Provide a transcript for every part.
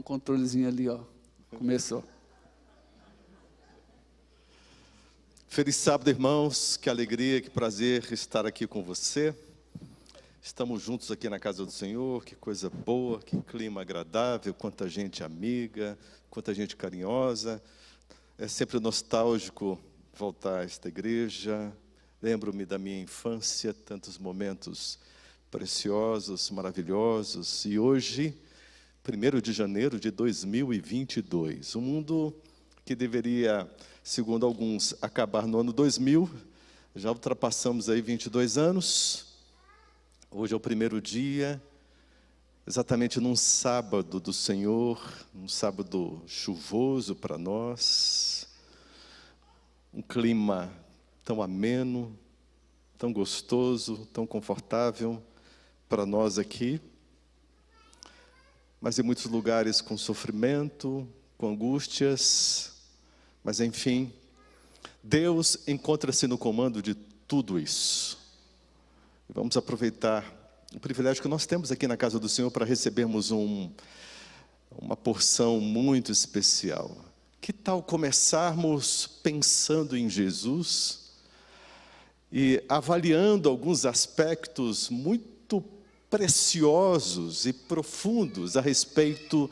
Um controlezinho ali, ó. Começou. Feliz sábado, irmãos. Que alegria, que prazer estar aqui com você. Estamos juntos aqui na casa do Senhor. Que coisa boa, que clima agradável, quanta gente amiga, quanta gente carinhosa. É sempre nostálgico voltar a esta igreja. Lembro-me da minha infância, tantos momentos preciosos, maravilhosos. E hoje, 1º de janeiro de 2022, um mundo que deveria, segundo alguns, acabar no ano 2000, já ultrapassamos aí 22 anos. Hoje é o primeiro dia, exatamente num sábado do Senhor, um sábado chuvoso para nós, um clima tão ameno, tão gostoso, tão confortável para nós aqui, mas em muitos lugares com sofrimento, com angústias, mas enfim, Deus encontra-se no comando de tudo isso. Vamos aproveitar o privilégio que nós temos aqui na casa do Senhor para recebermos uma porção muito especial. Que tal começarmos pensando em Jesus e avaliando alguns aspectos muito preciosos e profundos a respeito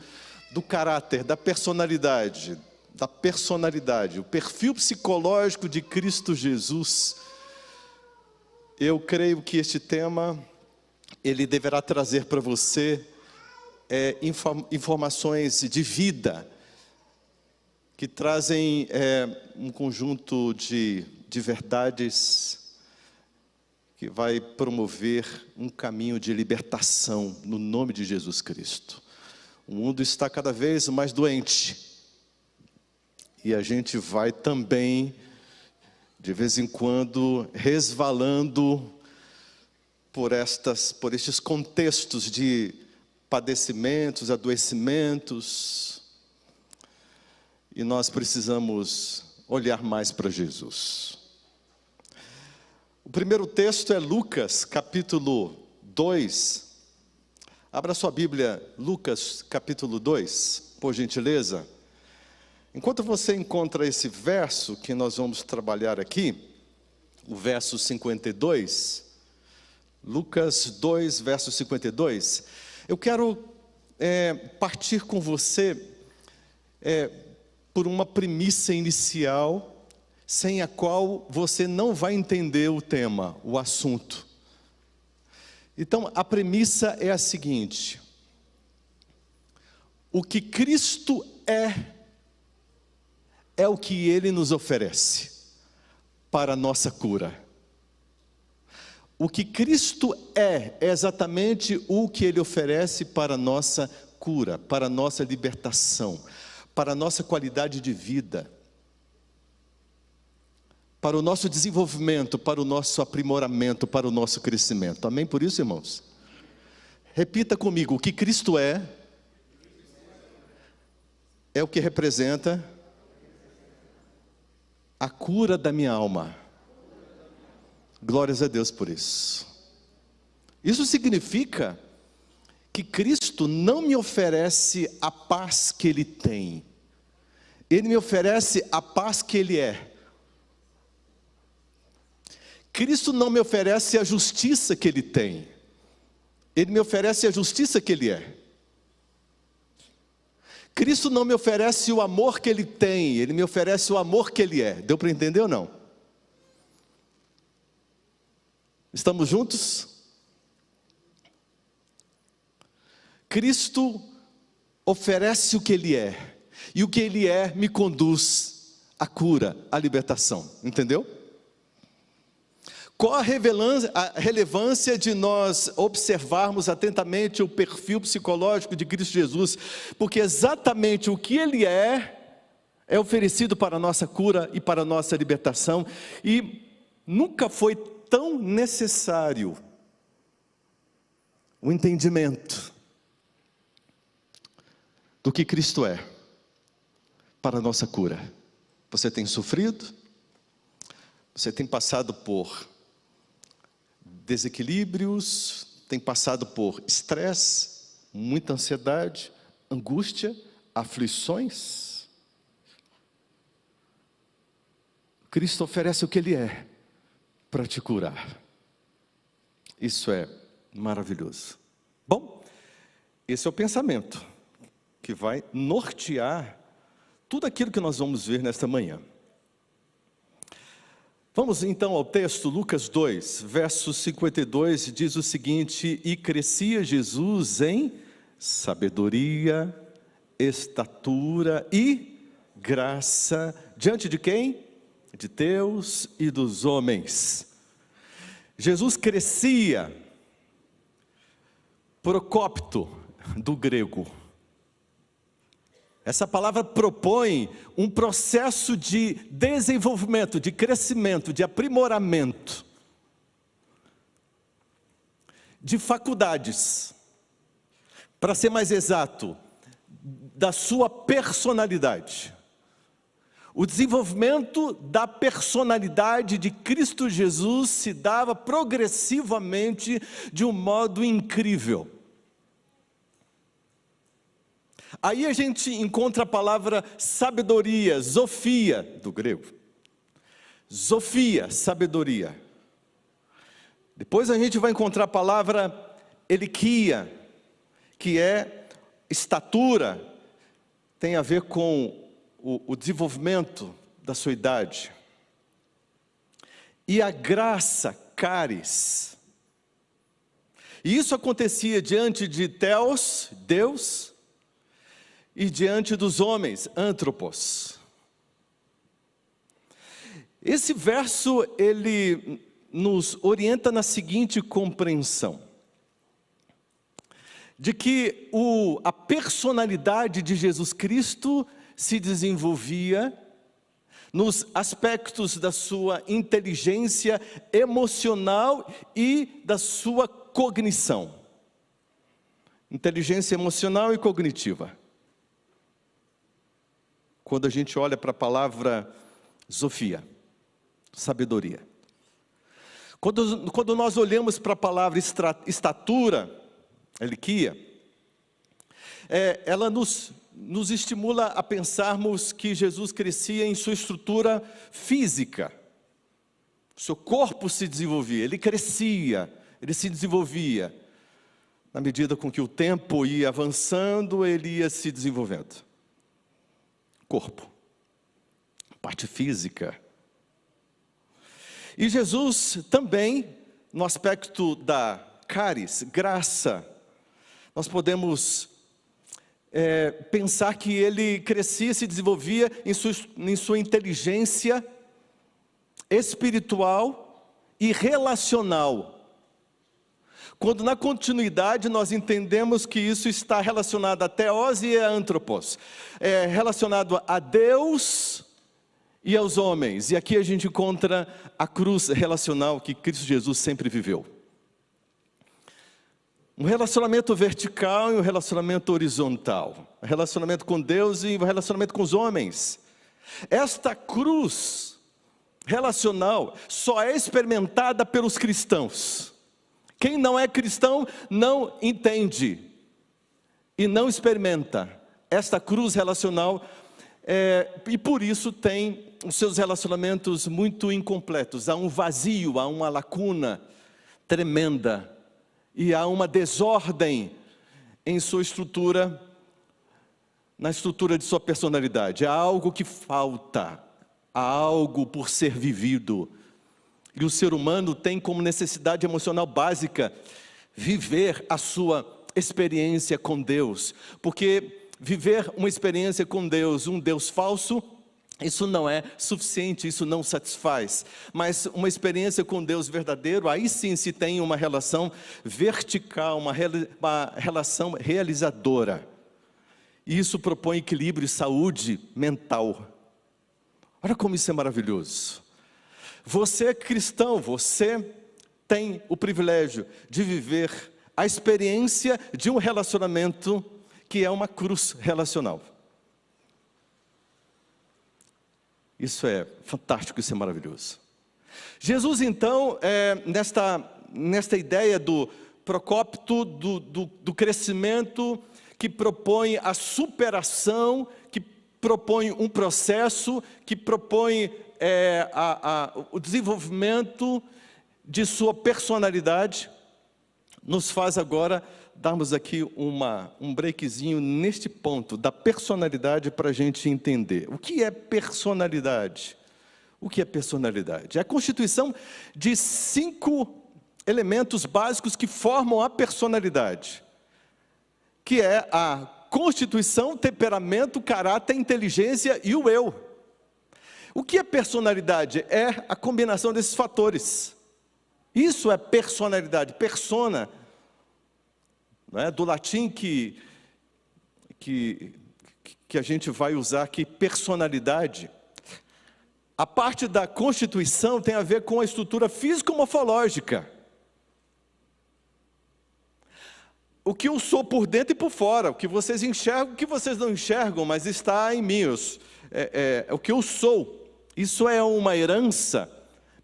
do caráter, da personalidade, o perfil psicológico de Cristo Jesus. Eu creio que este tema, ele deverá trazer para você informações de vida, que trazem um conjunto de verdades que vai promover um caminho de libertação no nome de Jesus Cristo. O mundo está cada vez mais doente. E a gente vai também, de vez em quando, resvalando por estes contextos de padecimentos, adoecimentos. E nós precisamos olhar mais para Jesus. O primeiro texto é Lucas, capítulo 2. Abra sua Bíblia, Lucas, capítulo 2, por gentileza. Enquanto você encontra esse verso que nós vamos trabalhar aqui, o verso 52, Lucas 2, verso 52, eu quero partir com você por uma premissa inicial, sem a qual você não vai entender o tema, o assunto. Então, a premissa é a seguinte: o que Cristo é o que Ele nos oferece para a nossa cura. O que Cristo é exatamente o que Ele oferece para a nossa cura, para a nossa libertação, para a nossa qualidade de vida, para o nosso desenvolvimento, para o nosso aprimoramento, para o nosso crescimento. Amém por isso, irmãos? Repita comigo: o que Cristo é o que representa a cura da minha alma. Glórias a Deus por isso. Isso significa que Cristo não me oferece a paz que Ele tem. Ele me oferece a paz que Ele é. Cristo não me oferece a justiça que Ele tem. Ele me oferece a justiça que Ele é. Cristo não me oferece o amor que Ele tem, Ele me oferece o amor que Ele é. Deu para entender ou não? Estamos juntos? Cristo oferece o que Ele é, e o que Ele é me conduz à cura, à libertação. Entendeu? Qual a relevância de nós observarmos atentamente o perfil psicológico de Cristo Jesus? Porque exatamente o que Ele é oferecido para a nossa cura e para a nossa libertação. E nunca foi tão necessário o entendimento do que Cristo é para a nossa cura. Você tem sofrido? Você tem passado por desequilíbrios, tem passado por estresse, muita ansiedade, angústia, aflições. Cristo oferece o que Ele é para te curar. Isso é maravilhoso. Bom, esse é o pensamento que vai nortear tudo aquilo que nós vamos ver nesta manhã. Vamos então ao texto, Lucas 2, verso 52, diz o seguinte: e crescia Jesus em sabedoria, estatura e graça, diante de quem? De Deus e dos homens. Jesus crescia, procópito, do grego. Essa palavra propõe um processo de desenvolvimento, de crescimento, de aprimoramento, de faculdades, para ser mais exato, da sua personalidade. O desenvolvimento da personalidade de Cristo Jesus se dava progressivamente de um modo incrível. Aí a gente encontra a palavra sabedoria, Sofia, do grego. Sofia, sabedoria. Depois a gente vai encontrar a palavra eliquia, que é estatura, tem a ver com o desenvolvimento da sua idade. E a graça, caris. E isso acontecia diante de Theos, Deus, e diante dos homens, antropos. Esse verso, ele nos orienta na seguinte compreensão: de que a personalidade de Jesus Cristo se desenvolvia nos aspectos da sua inteligência emocional e da sua cognição. Inteligência emocional e cognitiva. Quando a gente olha para a palavra Sofia, sabedoria. Quando nós olhamos para a palavra estatura, eliquia, ela nos estimula a pensarmos que Jesus crescia em sua estrutura física. O seu corpo se desenvolvia, ele crescia, ele se desenvolvia. Na medida com que o tempo ia avançando, ele ia se desenvolvendo. Corpo, parte física. E Jesus também, no aspecto da caris, graça, nós podemos pensar que ele crescia, se desenvolvia em sua inteligência espiritual e relacional. Quando na continuidade nós entendemos que isso está relacionado a Theos e a Antropos, relacionado a Deus e aos homens. E aqui a gente encontra a cruz relacional que Cristo Jesus sempre viveu. Um relacionamento vertical e um relacionamento horizontal. Um relacionamento com Deus e um relacionamento com os homens. Esta cruz relacional só é experimentada pelos cristãos. Quem não é cristão não entende e não experimenta esta cruz relacional, e por isso tem os seus relacionamentos muito incompletos. Há um vazio, há uma lacuna tremenda e há uma desordem em sua estrutura, na estrutura de sua personalidade. Há algo que falta, há algo por ser vivido. E o ser humano tem como necessidade emocional básica viver a sua experiência com Deus. Porque viver uma experiência com Deus, um Deus falso, isso não é suficiente, isso não satisfaz. Mas uma experiência com Deus verdadeiro, aí sim se tem uma relação vertical, uma relação realizadora. E isso propõe equilíbrio e saúde mental. Olha como isso é maravilhoso. Você é cristão, você tem o privilégio de viver a experiência de um relacionamento que é uma cruz relacional. Isso é fantástico, isso é maravilhoso. Jesus então, nesta ideia do procópito, do crescimento que propõe a superação, que propõe um processo, que propõe o desenvolvimento de sua personalidade, nos faz agora darmos aqui um breakzinho neste ponto da personalidade para a gente entender. O que é personalidade? O que é personalidade? É a constituição de 5 elementos básicos que formam a personalidade, que é a constituição, temperamento, caráter, inteligência e o eu. O que é personalidade? É a combinação desses fatores. Isso é personalidade. Persona, não é? Do latim que a gente vai usar aqui, personalidade. A parte da constituição tem a ver com a estrutura físico-morfológica. O que eu sou por dentro e por fora, o que vocês enxergam, o que vocês não enxergam, mas está em mim, o que eu sou. Isso é uma herança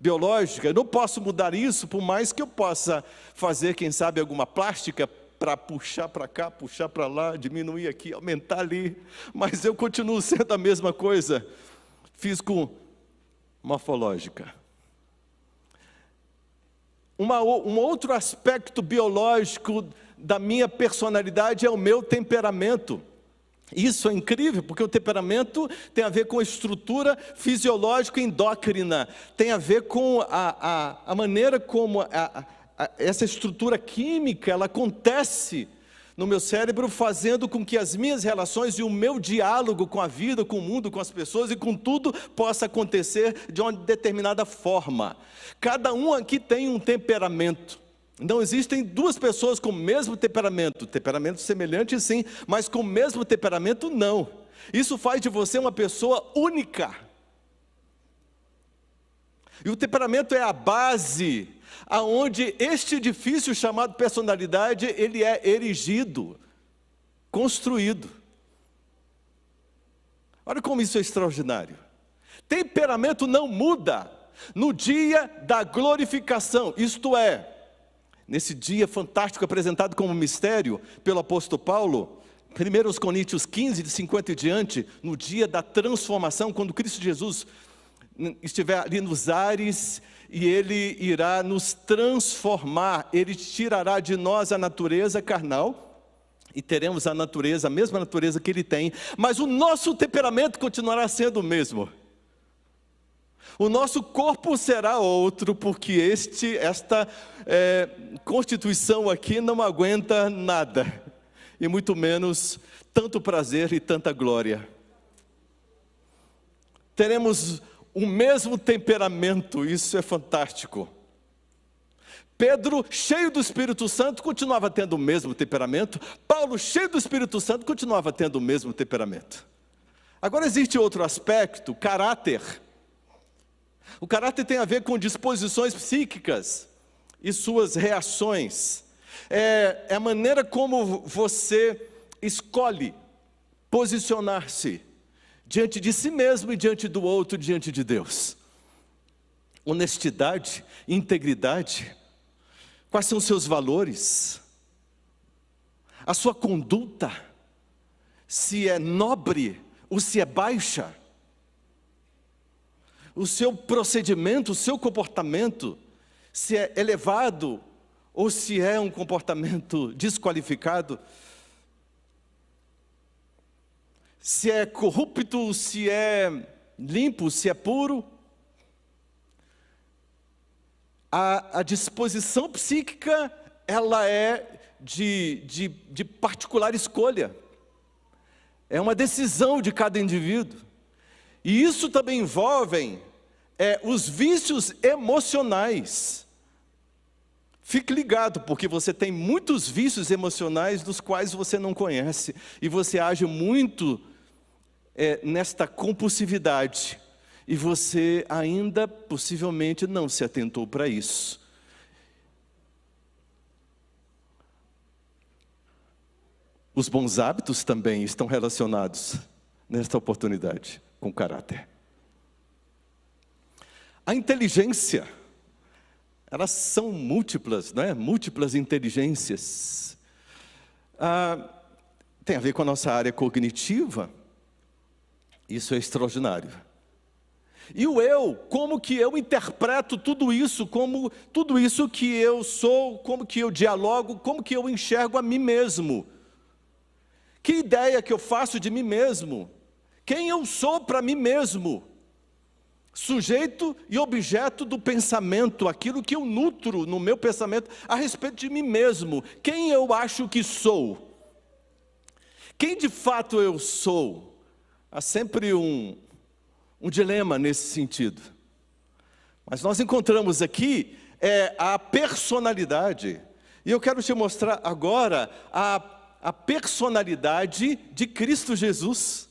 biológica. Eu não posso mudar isso, por mais que eu possa fazer, quem sabe, alguma plástica para puxar para cá, puxar para lá, diminuir aqui, aumentar ali, mas eu continuo sendo a mesma coisa, físico-morfológica. Um outro aspecto biológico da minha personalidade é o meu temperamento. Isso é incrível, porque o temperamento tem a ver com a estrutura fisiológica endócrina, tem a ver com a maneira como essa estrutura química ela acontece no meu cérebro, fazendo com que as minhas relações e o meu diálogo com a vida, com o mundo, com as pessoas e com tudo possa acontecer de uma determinada forma. Cada um aqui tem um temperamento. Não existem 2 pessoas com o mesmo temperamento semelhante sim, mas com o mesmo temperamento não. Isso faz de você uma pessoa única. E o temperamento é a base aonde este edifício chamado personalidade, ele é erigido, construído. Olha como isso é extraordinário. Temperamento não muda no dia da glorificação, isto é, nesse dia fantástico apresentado como mistério pelo apóstolo Paulo, 1 Coríntios 15, de 50 e diante, no dia da transformação, quando Cristo Jesus estiver ali nos ares, e Ele irá nos transformar, Ele tirará de nós a natureza carnal, e teremos a mesma natureza que Ele tem, mas o nosso temperamento continuará sendo o mesmo. O nosso corpo será outro, porque esta constituição aqui não aguenta nada, e muito menos tanto prazer e tanta glória. Teremos o mesmo temperamento, isso é fantástico. Pedro, cheio do Espírito Santo, continuava tendo o mesmo temperamento. Paulo, cheio do Espírito Santo, continuava tendo o mesmo temperamento. Agora existe outro aspecto, caráter. O caráter tem a ver com disposições psíquicas e suas reações. É a maneira como você escolhe posicionar-se diante de si mesmo e diante do outro, diante de Deus. Honestidade, integridade, quais são os seus valores? A sua conduta, se é nobre ou se é baixa? O seu procedimento, o seu comportamento, se é elevado ou se é um comportamento desqualificado? Se é corrupto, se é limpo, se é puro? A disposição psíquica, ela é de particular escolha. É uma decisão de cada indivíduo. E isso também envolve os vícios emocionais. Fique ligado, porque você tem muitos vícios emocionais dos quais você não conhece. E você age muito nesta compulsividade. E você ainda, possivelmente, não se atentou para isso. Os bons hábitos também estão relacionados nesta oportunidade com caráter. A inteligência, elas são múltiplas, não é? Múltiplas inteligências. tem a ver com a nossa área cognitiva. Isso é extraordinário. E o eu, como que eu interpreto tudo isso, como tudo isso que eu sou, como que eu dialogo, como que eu enxergo a mim mesmo. Que ideia que eu faço de mim mesmo? Quem eu sou para mim mesmo? Sujeito e objeto do pensamento, aquilo que eu nutro no meu pensamento a respeito de mim mesmo. Quem eu acho que sou? Quem de fato eu sou? Há sempre um dilema nesse sentido. Mas nós encontramos aqui a personalidade. E eu quero te mostrar agora a personalidade de Cristo Jesus.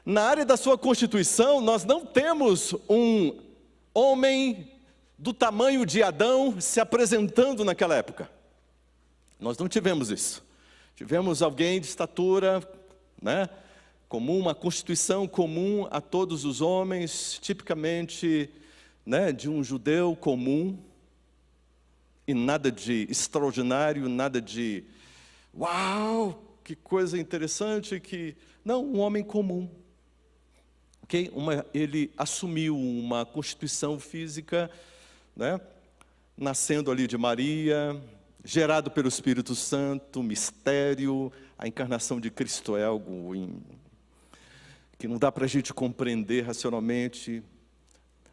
Na área da sua constituição, nós não temos um homem do tamanho de Adão se apresentando naquela época. Nós não tivemos isso. Tivemos alguém de estatura, né, comum, uma constituição comum a todos os homens, tipicamente, né, de um judeu comum, e nada de extraordinário, nada de uau, que coisa interessante, não, um homem comum. Okay? Ele assumiu uma constituição física, né, nascendo ali de Maria, gerado pelo Espírito Santo, mistério, a encarnação de Cristo é algo que não dá para a gente compreender racionalmente.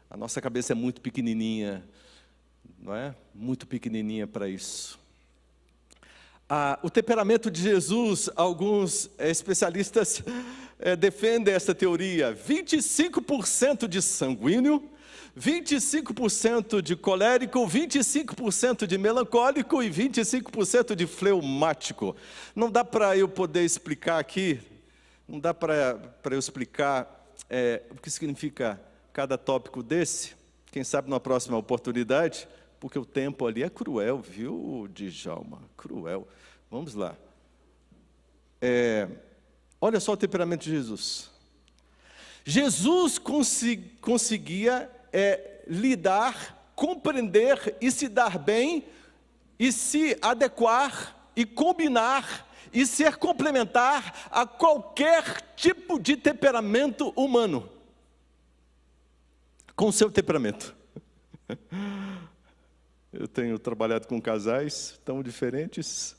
A nossa cabeça é muito pequenininha, não é? Muito pequenininha para isso. O temperamento de Jesus, alguns especialistas defendem essa teoria: 25% de sanguíneo, 25% de colérico, 25% de melancólico e 25% de fleumático. Não dá para eu poder explicar aqui, não dá para eu explicar o que significa cada tópico desse. Quem sabe na próxima oportunidade, porque o tempo ali é cruel, viu, Djalma? Cruel. Vamos lá. Olha só o temperamento de Jesus. Jesus conseguia lidar, compreender e se dar bem, e se adequar, e combinar, e ser complementar a qualquer tipo de temperamento humano. Com o seu temperamento. Eu tenho trabalhado com casais tão diferentes,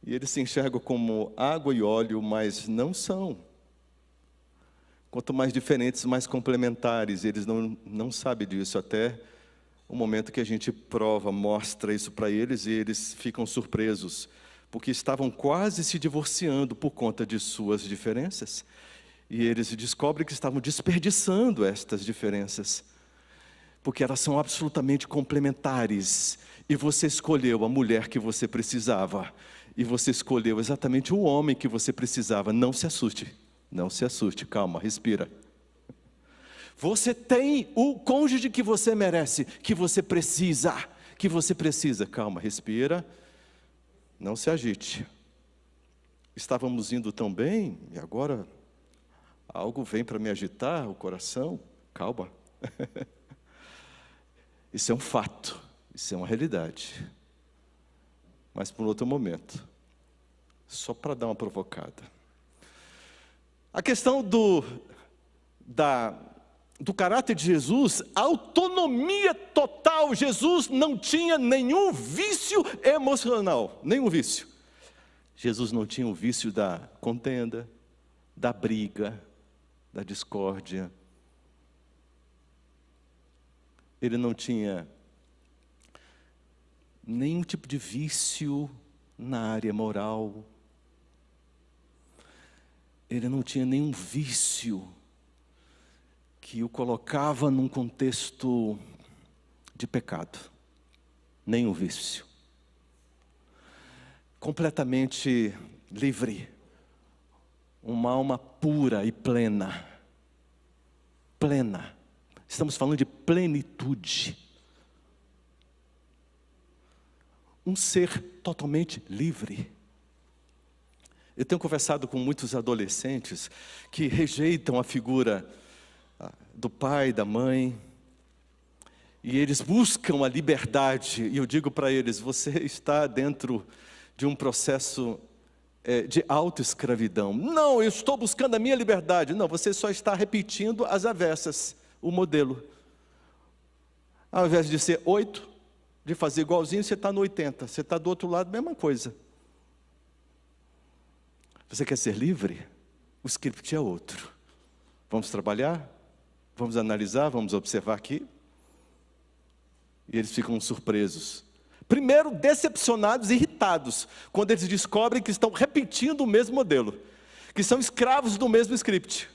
e eles se enxergam como água e óleo, mas não são. Quanto mais diferentes, mais complementares. Eles não sabem disso até o momento que a gente prova, mostra isso para eles, e eles ficam surpresos, porque estavam quase se divorciando por conta de suas diferenças. E eles descobrem que estavam desperdiçando estas diferenças, porque elas são absolutamente complementares. E você escolheu a mulher que você precisava, e você escolheu exatamente o homem que você precisava. Não se assuste, não se assuste, calma, respira. Você tem o cônjuge que você merece, que você precisa, calma, respira, não se agite. Estávamos indo tão bem, e agora algo vem para me agitar o coração, calma. Isso é um fato, isso é uma realidade. Mas por outro momento, só para dar uma provocada. A questão do caráter de Jesus, autonomia total. Jesus não tinha nenhum vício emocional, nenhum vício. Jesus não tinha o vício da contenda, da briga, da discórdia. Ele não tinha nenhum tipo de vício na área moral. Ele não tinha nenhum vício que o colocava num contexto de pecado. Nenhum vício. Completamente livre. Uma alma pura e plena. Plena. Estamos falando de plenitude. Um ser totalmente livre. Eu tenho conversado com muitos adolescentes que rejeitam a figura do pai, da mãe, e eles buscam a liberdade, e eu digo para eles: você está dentro de um processo de autoescravidão. Não, eu estou buscando a minha liberdade. Não, você só está repetindo as avessas, o modelo. Ao invés de ser 8, de fazer igualzinho, você está no 80. Você está do outro lado, mesma coisa. Você quer ser livre? O script é outro. Vamos trabalhar? Vamos analisar? Vamos observar aqui? E eles ficam surpresos. Primeiro, decepcionados e irritados, quando eles descobrem que estão repetindo o mesmo modelo, que são escravos do mesmo script,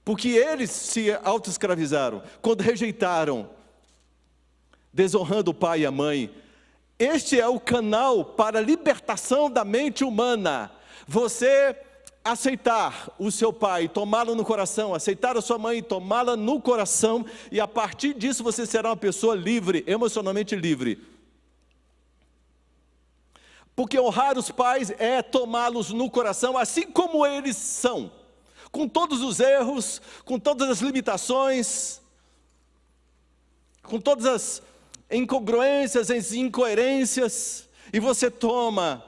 porque eles se autoescravizaram, quando rejeitaram, desonrando o pai e a mãe. Este é o canal para a libertação da mente humana. Você aceitar o seu pai, tomá-lo no coração, aceitar a sua mãe, tomá-la no coração, e a partir disso você será uma pessoa livre, emocionalmente livre. Porque honrar os pais é tomá-los no coração, assim como eles são, com todos os erros, com todas as limitações, com todas as incongruências, as incoerências, e você toma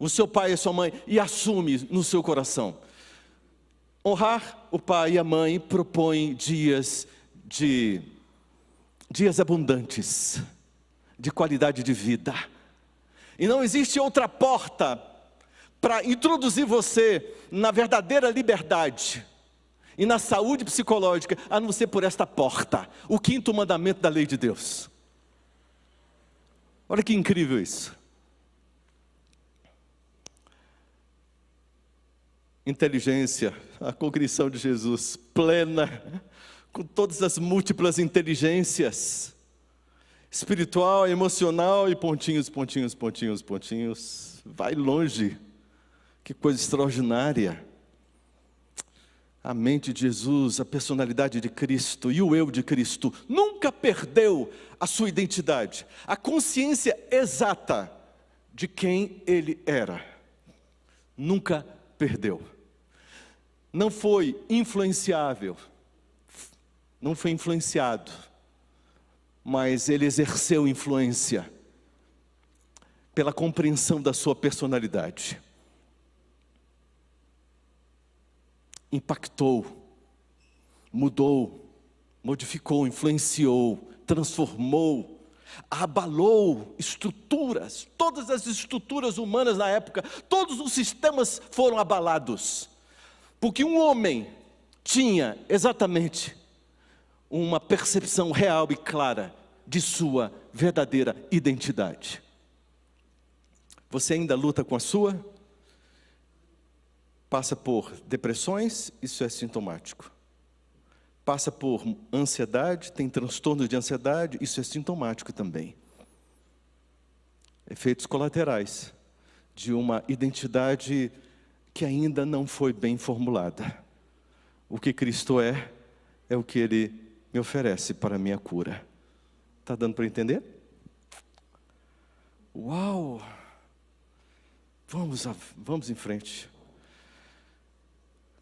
o seu pai e a sua mãe e assume no seu coração. Honrar o pai e a mãe propõe dias abundantes, de qualidade de vida. E não existe outra porta para introduzir você na verdadeira liberdade e na saúde psicológica, a não ser por esta porta, o 5º mandamento da lei de Deus. Olha que incrível isso. Inteligência, a cognição de Jesus, plena, com todas as múltiplas inteligências, espiritual, emocional e pontinhos, pontinhos, pontinhos, pontinhos, vai longe, que coisa extraordinária. A mente de Jesus, a personalidade de Cristo e o eu de Cristo, nunca perdeu a sua identidade, a consciência exata de quem Ele era, nunca perdeu. Não foi influenciável, não foi influenciado, mas Ele exerceu influência pela compreensão da sua personalidade. Impactou, mudou, modificou, influenciou, transformou, abalou estruturas, todas as estruturas humanas na época, todos os sistemas foram abalados, porque um homem tinha exatamente uma percepção real e clara de sua verdadeira identidade. Você ainda luta com a sua? Passa por depressões, isso é sintomático. Passa por ansiedade, tem transtornos de ansiedade, isso é sintomático também. Efeitos colaterais de uma identidade que ainda não foi bem formulada. O que Cristo é o que Ele me oferece para a minha cura. Está dando para entender? Uau! Vamos em frente.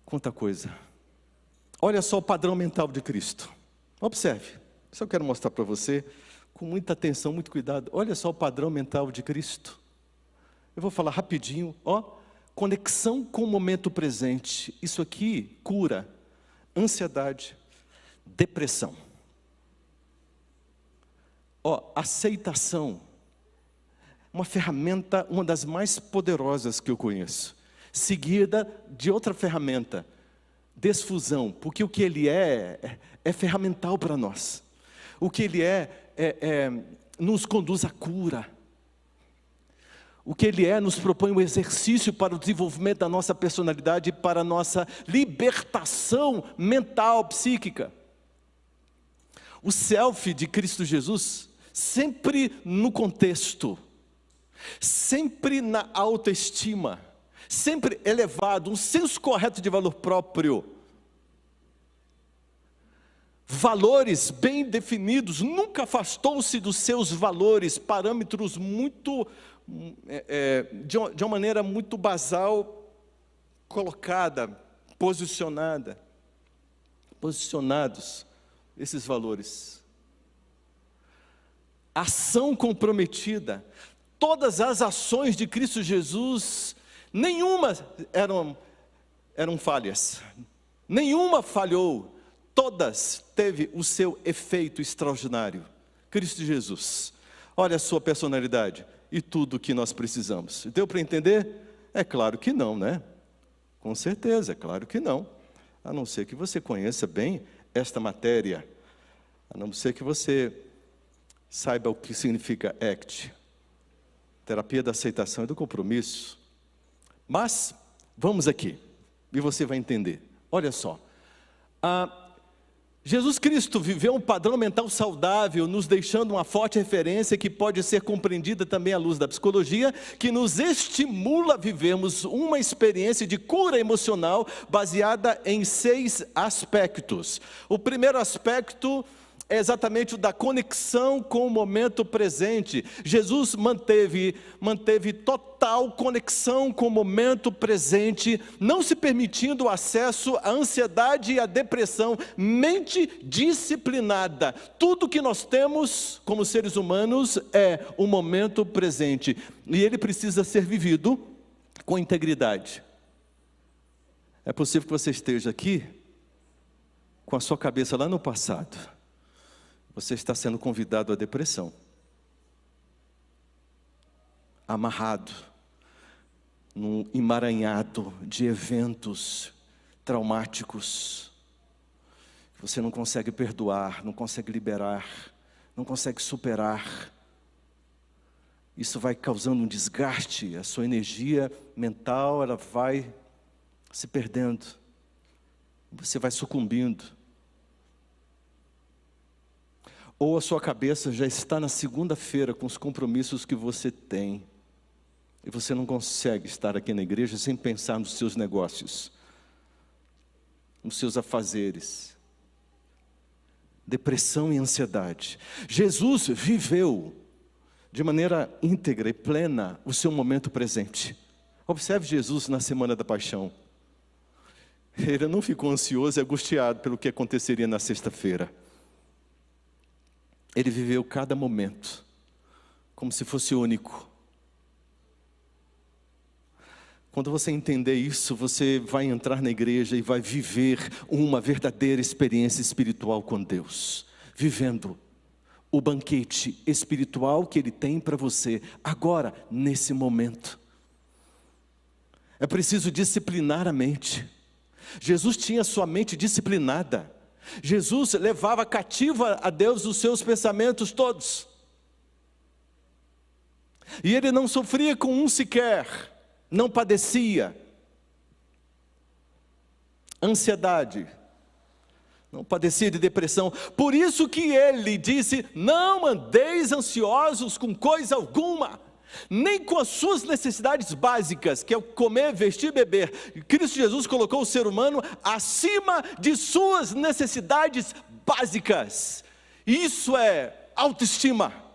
Quanta coisa. Olha só o padrão mental de Cristo. Observe. Isso eu quero mostrar para você com muita atenção, muito cuidado. Olha só o padrão mental de Cristo. Eu vou falar rapidinho. Conexão com o momento presente. Isso aqui cura ansiedade, depressão. Aceitação. Uma ferramenta, uma das mais poderosas que eu conheço. Seguida de outra ferramenta, desfusão, porque o que Ele é ferramental para nós. O que Ele nos conduz à cura. O que Ele nos propõe um exercício para o desenvolvimento da nossa personalidade e para a nossa libertação mental, psíquica. O self de Cristo Jesus, sempre no contexto, sempre na autoestima, sempre elevado, um senso correto de valor próprio, valores bem definidos, nunca afastou-se dos seus valores, parâmetros muito, de uma maneira muito basal, colocada, posicionados, esses valores. Ação comprometida, todas as ações de Cristo Jesus, nenhuma eram falhas, nenhuma falhou, todas teve o seu efeito extraordinário. Cristo Jesus, olha a sua personalidade e tudo o que nós precisamos. Deu para entender? É claro que não, né? Com certeza, é claro que não. A não ser que você conheça bem esta matéria, a não ser que você saiba o que significa ACT, terapia da aceitação e do compromisso. Mas, vamos aqui, e você vai entender. Olha só, Jesus Cristo viveu um padrão mental saudável, nos deixando uma forte referência que pode ser compreendida também à luz da psicologia, que nos estimula a vivermos uma experiência de cura emocional baseada em 6 aspectos. O primeiro aspecto é exatamente o da conexão com o momento presente. Jesus manteve total conexão com o momento presente, não se permitindo o acesso à ansiedade e à depressão. Mente disciplinada. Tudo que nós temos como seres humanos é o momento presente, e ele precisa ser vivido com integridade. É possível que você esteja aqui com a sua cabeça lá no passado. Você está sendo convidado à depressão, amarrado, num emaranhado de eventos traumáticos. Você não consegue perdoar, não consegue liberar, não consegue superar. Isso vai causando um desgaste, a sua energia mental, ela vai se perdendo. Você vai sucumbindo. Ou a sua cabeça já está na segunda-feira com os compromissos que você tem, e você não consegue estar aqui na igreja sem pensar nos seus negócios, nos seus afazeres. Depressão e ansiedade. Jesus viveu de maneira íntegra e plena o seu momento presente. Observe Jesus na Semana da Paixão. Ele não ficou ansioso e angustiado pelo que aconteceria na sexta-feira. Ele viveu cada momento como se fosse único. Quando você entender isso, você vai entrar na igreja e vai viver uma verdadeira experiência espiritual com Deus, vivendo o banquete espiritual que Ele tem para você agora, nesse momento. É preciso disciplinar a mente. Jesus tinha sua mente disciplinada. Jesus levava cativa a Deus os seus pensamentos todos. E ele não sofria com um sequer, não padecia ansiedade, não padecia de depressão. Por isso que ele disse: não andeis ansiosos com coisa alguma, nem com as suas necessidades básicas, que é o comer, vestir, beber. Cristo Jesus colocou o ser humano acima de suas necessidades básicas. Isso é autoestima.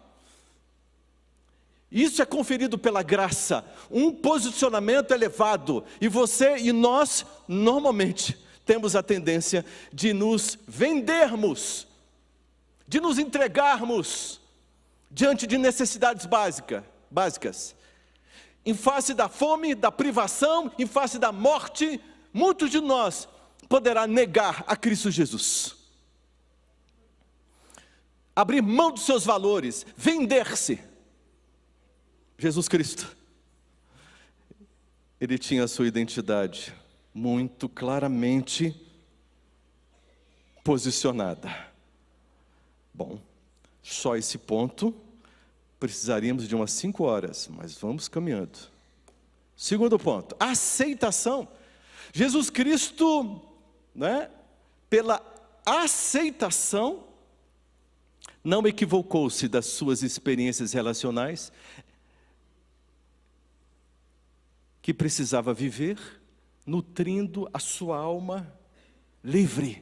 Isso é conferido pela graça, um posicionamento elevado. E você e nós, normalmente, temos a tendência de nos vendermos, de nos entregarmos diante de necessidades básicas. Em face da fome, da privação, em face da morte, muitos de nós poderá negar a Cristo Jesus. Abrir mão dos seus valores, vender-se. Jesus Cristo, Ele tinha a sua identidade muito claramente posicionada. Bom, só esse ponto precisaríamos de umas 5 horas, mas vamos caminhando. Segundo ponto, aceitação. Jesus Cristo, pela aceitação, não equivocou-se das suas experiências relacionais, que precisava viver, nutrindo a sua alma livre.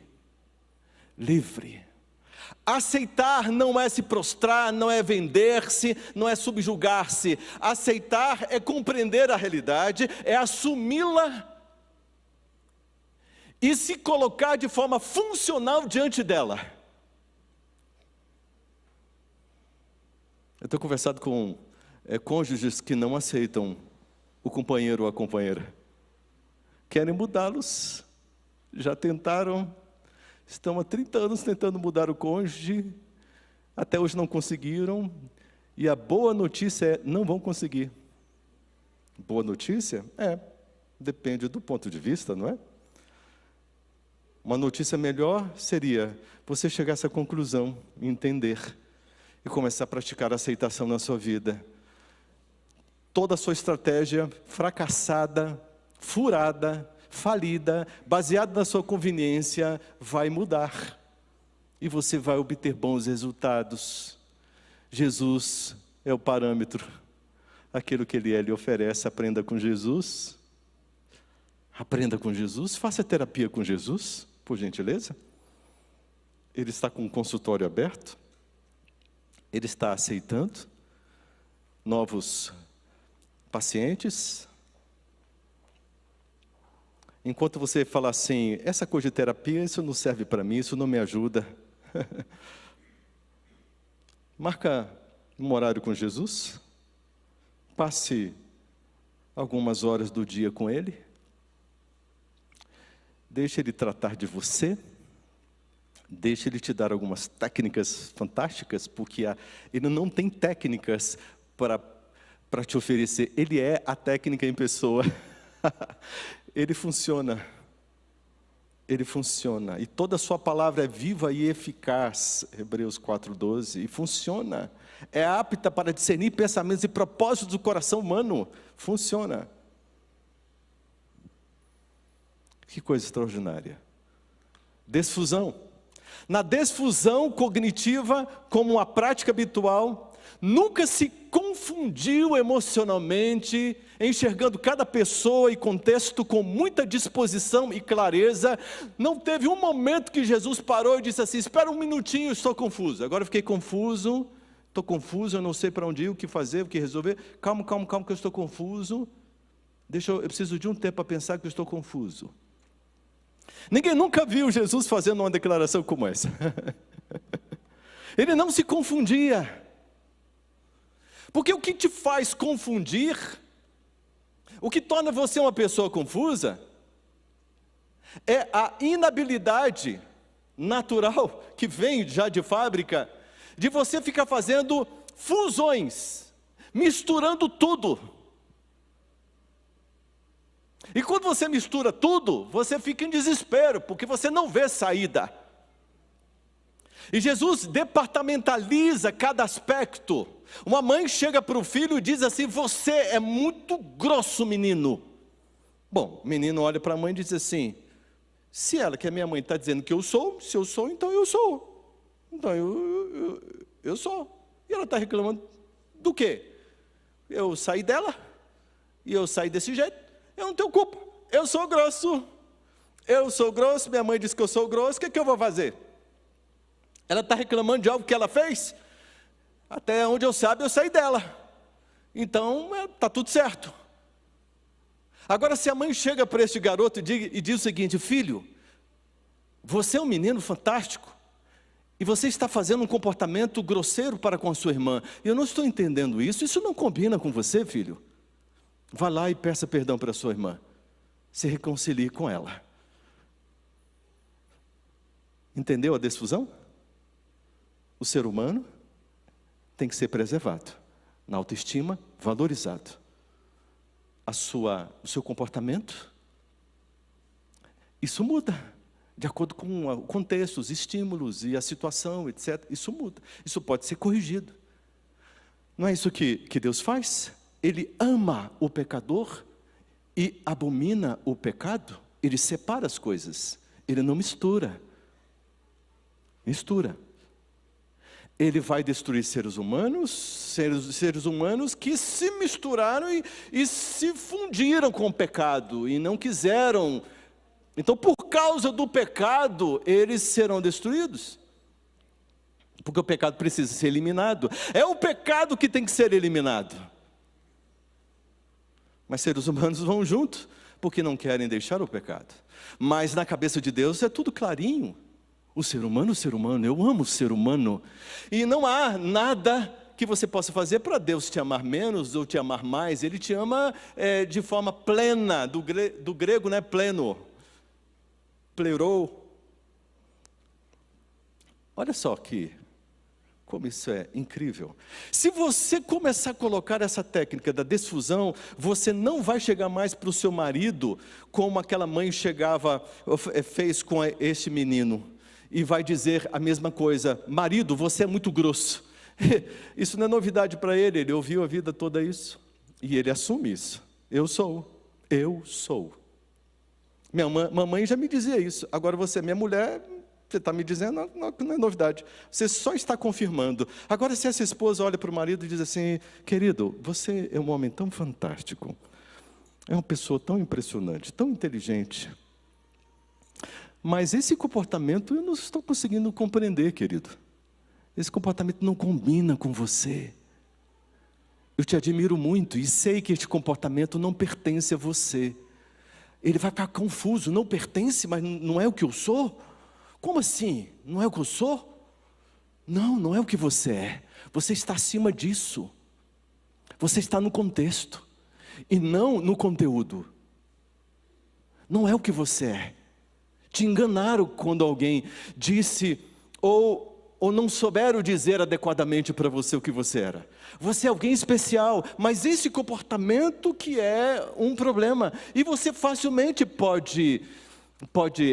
Aceitar não é se prostrar, não é vender-se, não é subjugar-se. Aceitar é compreender a realidade, é assumi-la e se colocar de forma funcional diante dela. Eu tenho conversado com cônjuges que não aceitam o companheiro ou a companheira. Querem mudá-los. Já tentaram, estão há 30 anos tentando mudar o cônjuge, até hoje não conseguiram, e a boa notícia é, não vão conseguir. Boa notícia? Depende do ponto de vista, não é? Uma notícia melhor seria você chegar a essa conclusão, entender, e começar a praticar a aceitação na sua vida. Toda a sua estratégia fracassada, furada, falida, baseada na sua conveniência, vai mudar. E você vai obter bons resultados. Jesus é o parâmetro. Aquilo que Ele lhe oferece, aprenda com Jesus. Aprenda com Jesus, faça terapia com Jesus, por gentileza. Ele está com um consultório aberto. Ele está aceitando novos pacientes. Enquanto você fala assim, essa coisa de terapia, isso não serve para mim, isso não me ajuda. Marca um horário com Jesus. Passe algumas horas do dia com Ele. Deixe Ele tratar de você. Deixe Ele te dar algumas técnicas fantásticas, porque Ele não tem técnicas para te oferecer. Ele é a técnica em pessoa. Ele funciona. Ele funciona. E toda a sua palavra é viva e eficaz. Hebreus 4:12. E funciona. É apta para discernir pensamentos e propósitos do coração humano. Funciona. Que coisa extraordinária. Desfusão. Na desfusão cognitiva, como uma prática habitual, nunca se confundiu emocionalmente, enxergando cada pessoa e contexto com muita disposição e clareza. Não teve um momento que Jesus parou e disse assim, espera um minutinho, estou confuso. Agora eu fiquei confuso, estou confuso, eu não sei para onde ir, o que fazer, o que resolver. Calma, que eu estou confuso. Eu preciso de um tempo para pensar que eu estou confuso. Ninguém nunca viu Jesus fazendo uma declaração como essa. Ele não se confundia. Porque o que te faz confundir, o que torna você uma pessoa confusa, é a inabilidade natural, que vem já de fábrica, de você ficar fazendo fusões, misturando tudo. E quando você mistura tudo, você fica em desespero, porque você não vê saída. E Jesus departamentaliza cada aspecto. Uma mãe chega para o filho e diz assim, você é muito grosso, menino. Bom, o menino olha para a mãe e diz assim, se ela, que é minha mãe, está dizendo que eu sou, se eu sou, então eu sou. Então eu sou. E ela está reclamando do quê? Eu saí dela, e eu saí desse jeito. Eu não tenho culpa, eu sou grosso, minha mãe disse que eu sou grosso, o que eu vou fazer? Ela está reclamando de algo que ela fez? Até onde eu sabe, eu saí dela, então está tudo certo. Agora se a mãe chega para este garoto e diz o seguinte, filho, você é um menino fantástico, e você está fazendo um comportamento grosseiro para com a sua irmã, eu não estou entendendo isso não combina com você, filho. Vá lá e peça perdão para a sua irmã. Se reconcilie com ela. Entendeu a desfusão? O ser humano tem que ser preservado. Na autoestima, valorizado. O seu comportamento, isso muda. De acordo com o contexto, os estímulos e a situação, etc. Isso muda. Isso pode ser corrigido. Não é isso que Deus faz? Ele ama o pecador e abomina o pecado. Ele separa as coisas. Ele não mistura. Ele vai destruir seres humanos que se misturaram e se fundiram com o pecado e não quiseram. Então, por causa do pecado, eles serão destruídos. Porque o pecado precisa ser eliminado. É o pecado que tem que ser eliminado. Mas seres humanos vão junto, porque não querem deixar o pecado. Mas na cabeça de Deus é tudo clarinho. O ser humano, eu amo o ser humano. E não há nada que você possa fazer para Deus te amar menos ou te amar mais. Ele te ama de forma plena, do grego, né, pleno, plerou. Olha só aqui, como isso é incrível. Se você começar a colocar essa técnica da desfusão, você não vai chegar mais para o seu marido como aquela mãe fez com este menino. E vai dizer a mesma coisa: marido, você é muito grosso. Isso não é novidade para ele, ele ouviu a vida toda isso. E ele assume isso. Eu sou. Minha mamãe já me dizia isso. Agora você, minha mulher, você está me dizendo, não é novidade. Você só está confirmando. Agora, se essa esposa olha para o marido e diz assim: querido, você é um homem tão fantástico, é uma pessoa tão impressionante, tão inteligente, mas esse comportamento eu não estou conseguindo compreender, querido. Esse comportamento não combina com você. Eu te admiro muito e sei que este comportamento não pertence a você. Ele vai ficar confuso: não pertence, mas não é o que eu sou? Como assim? Não é o que eu sou? Não, não é o que você é. Você está acima disso. Você está no contexto e não no conteúdo. Não é o que você é. Te enganaram quando alguém disse ou não souberam dizer adequadamente para você o que você era. Você é alguém especial, mas esse comportamento que é um problema. E você facilmente pode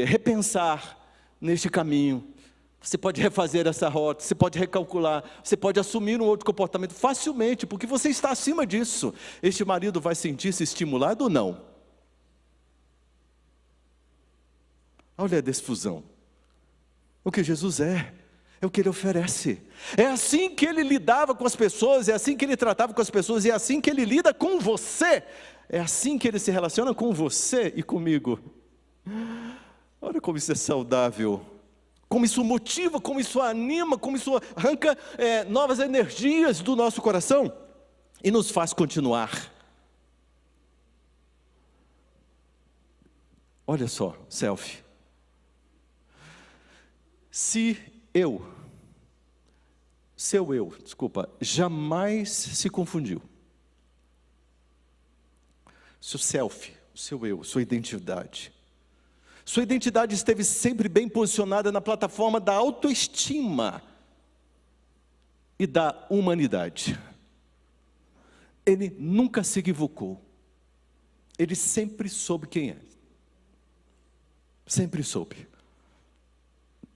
repensar neste caminho. Você pode refazer essa rota, você pode recalcular, você pode assumir um outro comportamento facilmente, porque você está acima disso. Este marido vai sentir-se estimulado ou não? Olha a desfusão. O que Jesus é o que Ele oferece. É assim que Ele lidava com as pessoas, é assim que Ele tratava com as pessoas, e é assim que Ele lida com você. É assim que Ele se relaciona com você e comigo. Olha como isso é saudável, como isso motiva, como isso anima, como isso arranca novas energias do nosso coração e nos faz continuar. Olha só, selfie. Se seu eu, jamais se confundiu. Seu selfie, seu eu, sua identidade. Sua identidade esteve sempre bem posicionada na plataforma da autoestima e da humanidade. Ele nunca se equivocou. Ele sempre soube quem é. Sempre soube.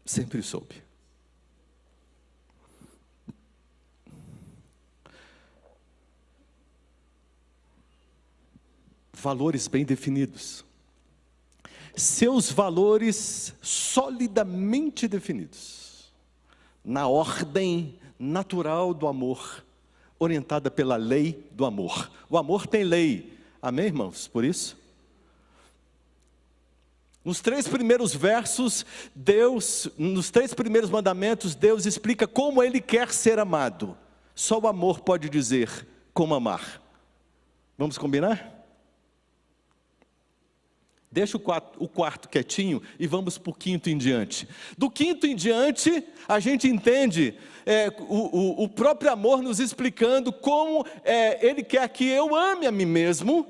Sempre soube. Valores bem definidos. Seus valores solidamente definidos. Na ordem natural do amor, orientada pela lei do amor. O amor tem lei. Amém, irmãos? Por isso? Nos 3 primeiros versos, nos 3 primeiros mandamentos, Deus explica como Ele quer ser amado. Só o amor pode dizer como amar. Vamos combinar? Deixa o quarto quietinho e vamos para o 5º em diante. Do 5º em diante, a gente entende o próprio amor nos explicando como Ele quer que eu ame a mim mesmo,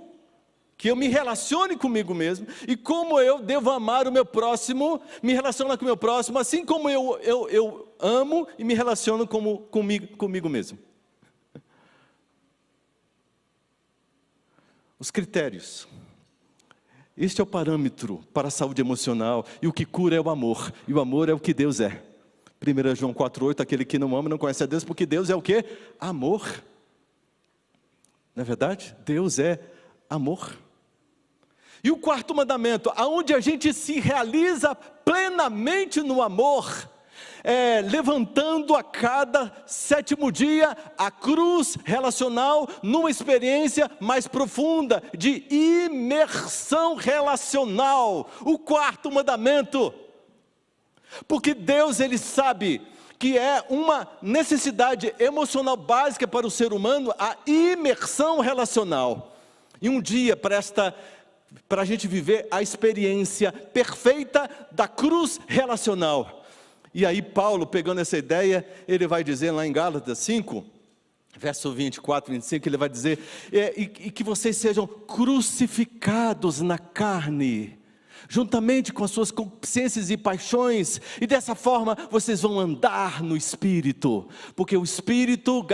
que eu me relacione comigo mesmo, e como eu devo amar o meu próximo, me relacionar com o meu próximo, assim como eu amo e me relaciono comigo mesmo. Os critérios. Este é o parâmetro para a saúde emocional, e o que cura é o amor, e o amor é o que Deus é. 1 João 4,8, aquele que não ama não conhece a Deus, porque Deus é o quê? Amor. Não é verdade? Deus é amor. E o 4º mandamento, aonde a gente se realiza plenamente no amor, levantando a cada 7º dia a cruz relacional numa experiência mais profunda de imersão relacional. O 4º mandamento, porque Deus, Ele sabe que é uma necessidade emocional básica para o ser humano, a imersão relacional. E um dia para a gente viver a experiência perfeita da cruz relacional. E aí Paulo, pegando essa ideia, ele vai dizer lá em Gálatas 5, verso 24, 25, ele vai dizer, e que vocês sejam crucificados na carne, juntamente com as suas consciências e paixões, e dessa forma vocês vão andar no Espírito, porque o Espírito,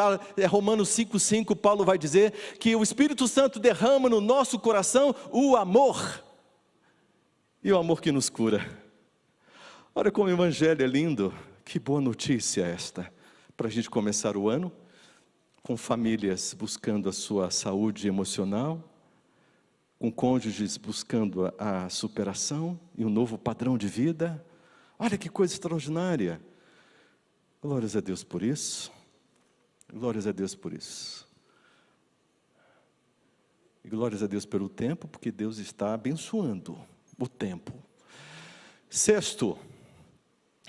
Romanos 5,5, Paulo vai dizer, que o Espírito Santo derrama no nosso coração o amor, e o amor que nos cura. Olha como o Evangelho é lindo, que boa notícia esta, para a gente começar o ano, com famílias buscando a sua saúde emocional, com cônjuges buscando a superação e um novo padrão de vida. Olha que coisa extraordinária. Glórias a Deus por isso. Glórias a Deus por isso. E glórias a Deus pelo tempo, porque Deus está abençoando o tempo. Sexto,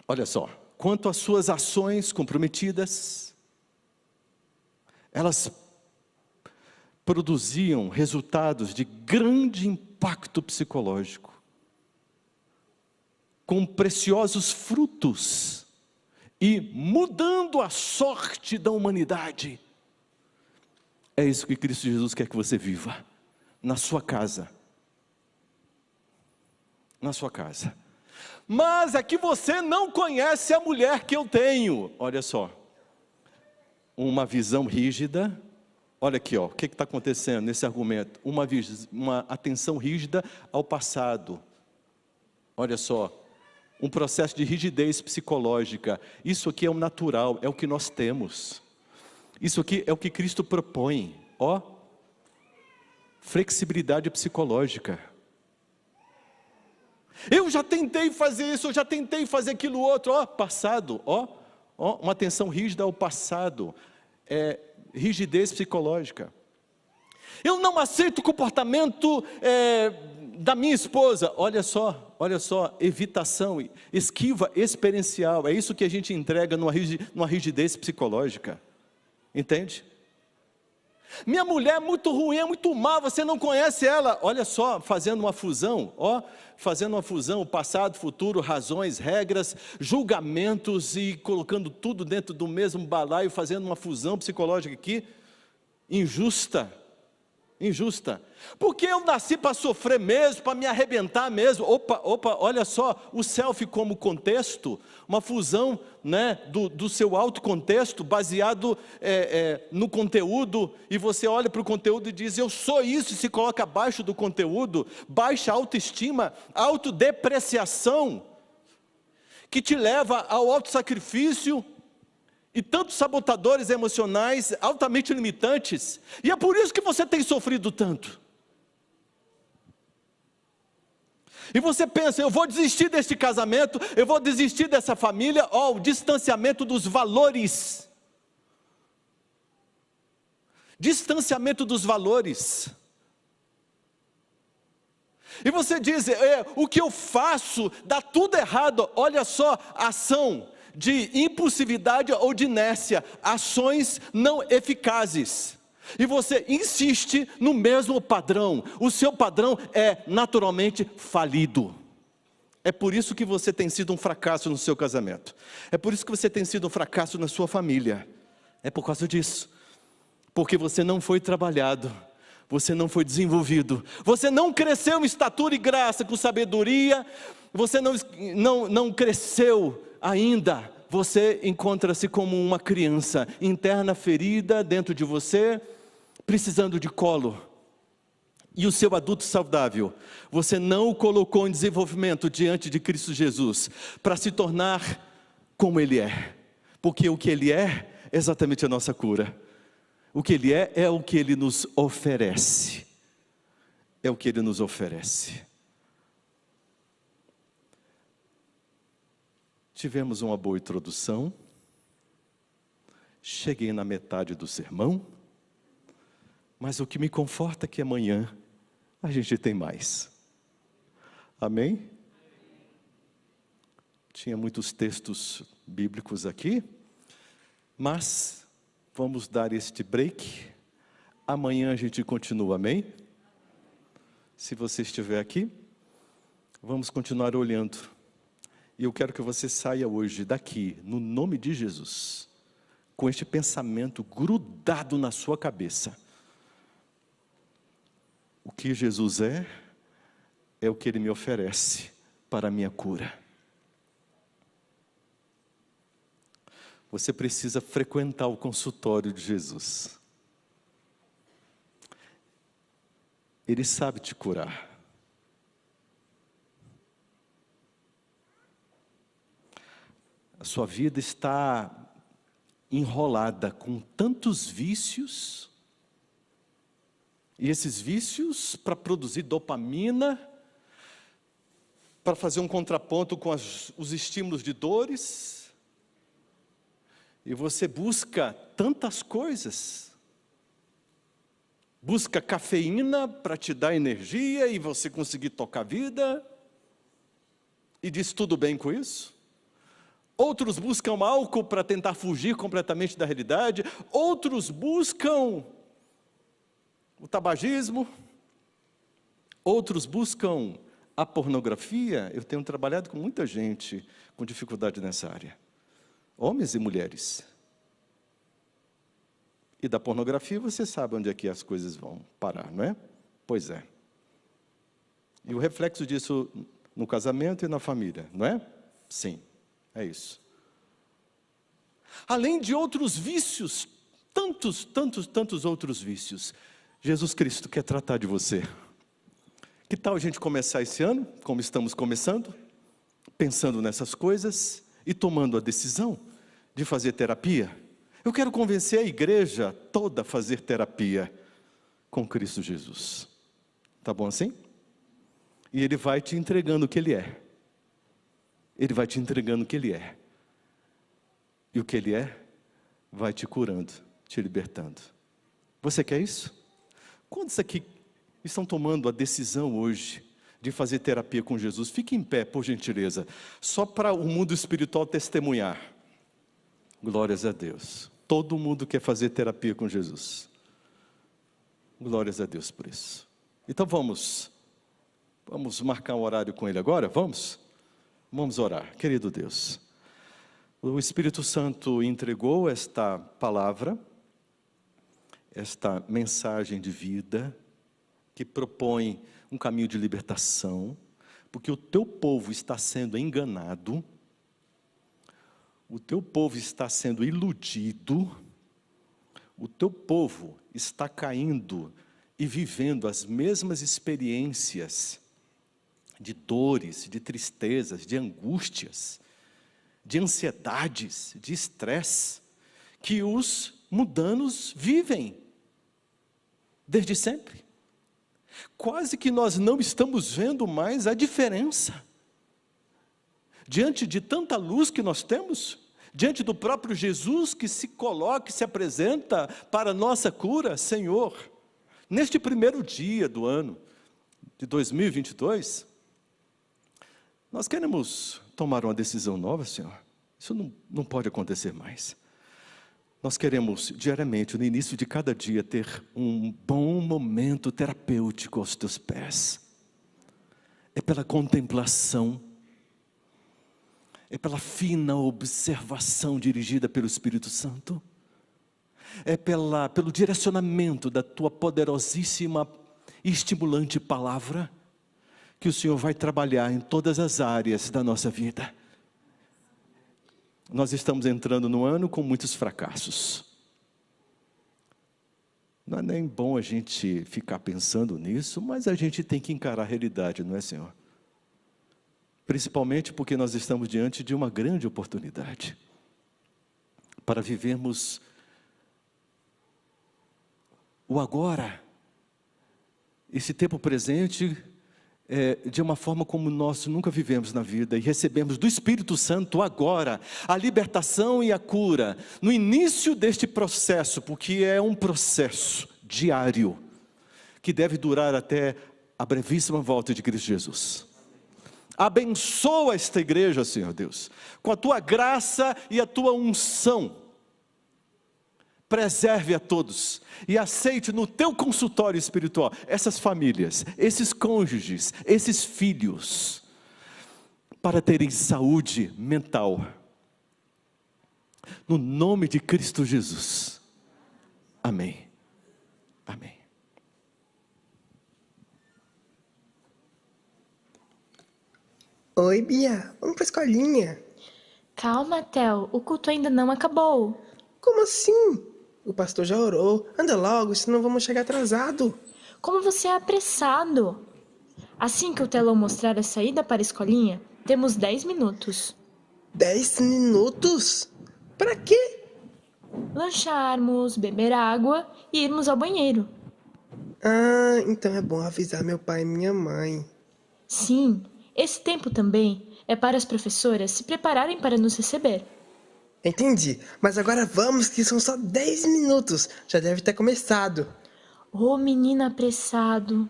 olha só, quanto às suas ações comprometidas, elas produziam resultados de grande impacto psicológico, com preciosos frutos, e mudando a sorte da humanidade. É isso que Cristo Jesus quer que você viva, na sua casa. Na sua casa. Mas é que você não conhece a mulher que eu tenho. Olha só, uma visão rígida. Olha aqui, ó, o que está acontecendo nesse argumento? Uma atenção rígida ao passado. Olha só, um processo de rigidez psicológica. Isso aqui é o natural, é o que nós temos. Isso aqui é o que Cristo propõe. Ó, flexibilidade psicológica. Eu já tentei fazer isso, eu já tentei fazer aquilo outro. Ó, passado, ó, uma atenção rígida ao passado. Rigidez psicológica. Eu não aceito o comportamento da minha esposa. Olha só, evitação, esquiva experiencial. É isso que a gente entrega numa rigidez psicológica. Entende? Minha mulher é muito ruim, é muito má, você não conhece ela. Olha só, fazendo uma fusão, passado, futuro, razões, regras, julgamentos, e colocando tudo dentro do mesmo balaio, fazendo uma fusão psicológica aqui, injusta, porque eu nasci para sofrer mesmo, para me arrebentar mesmo. Opa, olha só, o selfie como contexto, uma fusão, né, do seu autocontexto, baseado no conteúdo, e você olha para o conteúdo e diz, eu sou isso, e se coloca abaixo do conteúdo, baixa autoestima, autodepreciação, que te leva ao autossacrifício, e tantos sabotadores emocionais altamente limitantes, e é por isso que você tem sofrido tanto. E você pensa, eu vou desistir deste casamento, eu vou desistir dessa família. O distanciamento dos valores. Distanciamento dos valores. E você diz, o que eu faço dá tudo errado. Olha só, ação de impulsividade ou de inércia, ações não eficazes, e você insiste no mesmo padrão, o seu padrão é naturalmente falido. É por isso que você tem sido um fracasso no seu casamento, é por isso que você tem sido um fracasso na sua família, é por causa disso, porque você não foi trabalhado, você não foi desenvolvido, você não cresceu em estatura e graça, com sabedoria, você não cresceu ainda, você encontra-se como uma criança, interna ferida dentro de você, precisando de colo. E o seu adulto saudável, você não o colocou em desenvolvimento diante de Cristo Jesus, para se tornar como Ele é, porque o que Ele é exatamente a nossa cura. O que Ele é o que Ele nos oferece, é o que Ele nos oferece. Tivemos uma boa introdução, cheguei na metade do sermão, mas o que me conforta é que amanhã a gente tem mais. Amém? Tinha muitos textos bíblicos aqui, mas vamos dar este break, amanhã a gente continua, amém? Se você estiver aqui, vamos continuar olhando. E eu quero que você saia hoje daqui, no nome de Jesus, com este pensamento grudado na sua cabeça. O que Jesus é o que Ele me oferece para a minha cura. Você precisa frequentar o consultório de Jesus. Ele sabe te curar. A sua vida está enrolada com tantos vícios, e esses vícios, para produzir dopamina, para fazer um contraponto com os estímulos de dores, e você busca tantas coisas, busca cafeína para te dar energia e você conseguir tocar a vida, e diz tudo bem com isso. Outros buscam álcool para tentar fugir completamente da realidade. Outros buscam o tabagismo. Outros buscam a pornografia. Eu tenho trabalhado com muita gente com dificuldade nessa área. Homens e mulheres. E da pornografia você sabe onde é que as coisas vão parar, não é? Pois é. E o reflexo disso no casamento e na família, não é? Sim. É isso. Além de outros vícios, tantos outros vícios, Jesus Cristo quer tratar de você. Que tal a gente começar esse ano, como estamos começando, pensando nessas coisas e tomando a decisão de fazer terapia? Eu quero convencer a igreja toda a fazer terapia com Cristo Jesus. Tá bom assim? E Ele vai te entregando o que Ele é. Ele vai te entregando o que Ele é. E o que Ele é, vai te curando, te libertando. Você quer isso? Quantos aqui estão tomando a decisão hoje de fazer terapia com Jesus? Fique em pé, por gentileza, só para o mundo espiritual testemunhar. Glórias a Deus. Todo mundo quer fazer terapia com Jesus. Glórias a Deus por isso. Então vamos marcar um horário com Ele agora? Vamos orar. Querido Deus, o Espírito Santo entregou esta palavra, esta mensagem de vida, que propõe um caminho de libertação, porque o teu povo está sendo enganado, o teu povo está sendo iludido, o teu povo está caindo e vivendo as mesmas experiências de dores, de tristezas, de angústias, de ansiedades, de estresse, que os mundanos vivem desde sempre. Quase que nós não estamos vendo mais a diferença. Diante de tanta luz que nós temos, diante do próprio Jesus que se coloca, se apresenta para a nossa cura, Senhor, neste primeiro dia do ano de 2022, nós queremos tomar uma decisão nova, Senhor. Isso não pode acontecer mais. Nós queremos diariamente, no início de cada dia, ter um bom momento terapêutico aos teus pés. É pela contemplação, é pela fina observação dirigida pelo Espírito Santo, é pelo direcionamento da tua poderosíssima e estimulante palavra, que o Senhor vai trabalhar em todas as áreas da nossa vida. Nós estamos entrando no ano com muitos fracassos. Não é nem bom a gente ficar pensando nisso, mas a gente tem que encarar a realidade, não é, Senhor? Principalmente porque nós estamos diante de uma grande oportunidade para vivermos o agora, esse tempo presente, de uma forma como nós nunca vivemos na vida, e recebemos do Espírito Santo agora a libertação e a cura no início deste processo, porque é um processo diário que deve durar até a brevíssima volta de Cristo Jesus. Abençoa esta igreja, Senhor Deus, com a tua graça e a tua unção. Preserve a todos e aceite no teu consultório espiritual essas famílias, esses cônjuges, esses filhos, para terem saúde mental, no nome de Cristo Jesus. Amém. Amém. Oi, Bia, vamos pra escolinha. Calma, Theo, o culto ainda não acabou. Como assim? O pastor já orou. Anda logo, senão vamos chegar atrasado. Como você é apressado? Assim que o telão mostrar a saída para a escolinha, temos 10 minutos. 10 minutos? Pra quê? Lancharmos, beber água e irmos ao banheiro. Ah, então é bom avisar meu pai e minha mãe. Sim, esse tempo também é para as professoras se prepararem para nos receber. Entendi, mas agora vamos que são só 10 minutos. Já deve ter começado. Ô menino apressado.